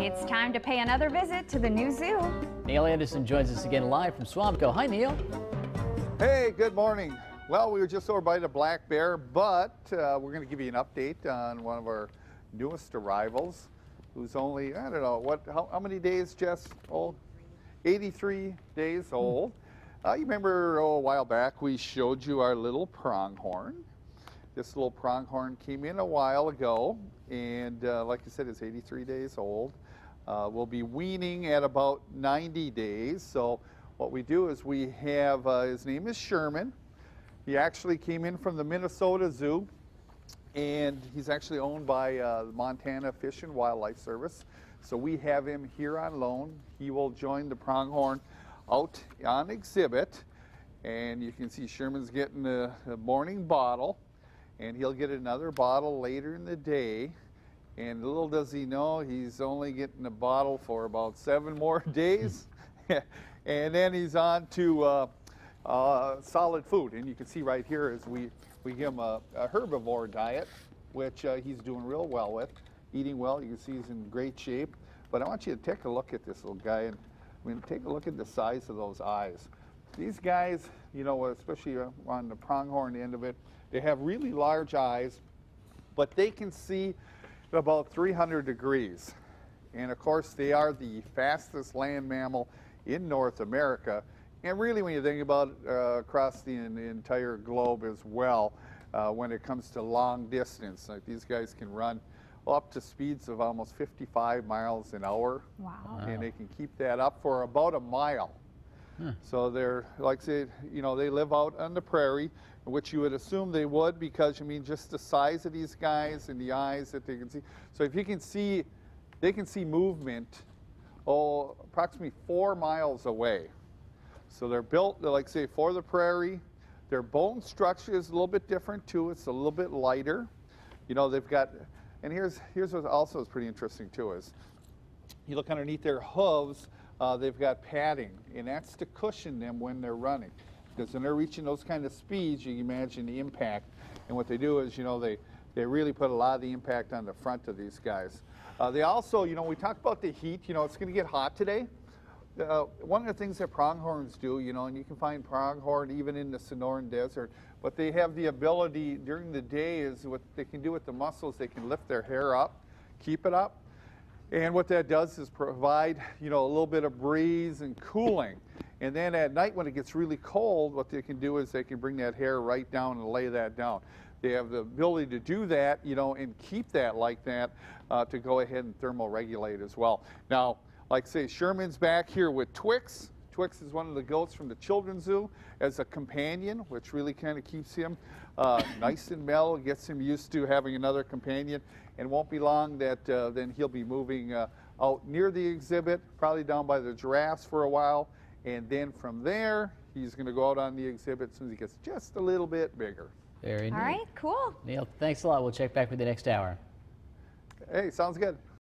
It's time to pay another visit to the new zoo. Neil Anderson joins us again live from Swamco. Hi, Neil. Hey, good morning. Well, we were just over by the black bear, but we're going to give you an update on one of our newest arrivals, who's only, I don't know, how many days, Jess, old? 83 days old. You remember a while back we showed you our little pronghorn. This little pronghorn came in a while ago, and like I said, it's 83 days old. We'll be weaning at about 90 days. So what we do is we have, his name is Sherman. He actually came in from the Minnesota Zoo, and he's actually owned by the Montana Fish and Wildlife Service. So we have him here on loan. He will join the pronghorn out on exhibit, and you can see Sherman's getting a morning bottle, and he'll get another bottle later in the day. And little does he know, he's only getting a bottle for about 7 more days. And then he's on to solid food. And you can see right here is we give him a herbivore diet, which he's doing real well with, eating well. You can see he's in great shape. But I want you to take a look at this little guy, and take a look at the size of those eyes. These guys, you know, especially on the pronghorn end of it, they have really large eyes, but they can see about 300 degrees. And of course, they are the fastest land mammal in North America. And really, when you think about it, across the entire globe as well, when it comes to long distance, like these guys can run up to speeds of almost 55 miles an hour. Wow. And they can keep that up for about a mile. So they're, like say, you know, they live out on the prairie, which you would assume they would, because, I mean, just the size of these guys and the eyes that they can see. So if you can see, they can see movement, approximately 4 miles away. So they're built, like say, for the prairie. Their bone structure is a little bit different too. It's a little bit lighter. You know, they've got, and here's what also is pretty interesting too, is you look underneath their hooves, they've got padding, and that's to cushion them when they're running. Because when they're reaching those kind of speeds, you can imagine the impact. And what they do is, you know, they really put a lot of the impact on the front of these guys. They also, you know, we talk about the heat, you know, it's going to get hot today. One of the things that pronghorns do, you know, and you can find pronghorn even in the Sonoran Desert, but they have the ability during the day is what they can do with the muscles, they can lift their hair up, keep it up. And what that does is provide, you know, a little bit of breeze and cooling. And then at night when it gets really cold, what they can do is they can bring that hair right down and lay that down. They have the ability to do that, you know, and keep that like that to go ahead and thermoregulate as well. Now, like say, Sherman's back here with Twix. Twix is one of the goats from the Children's Zoo as a companion, which really kind of keeps him nice and mellow, gets him used to having another companion, and won't be long that then he'll be moving out near the exhibit, probably down by the giraffes for a while, and then from there, he's going to go out on the exhibit as soon as he gets just a little bit bigger. Very neat. All right, cool. Neil, thanks a lot. We'll check back with you next hour. Hey, sounds good.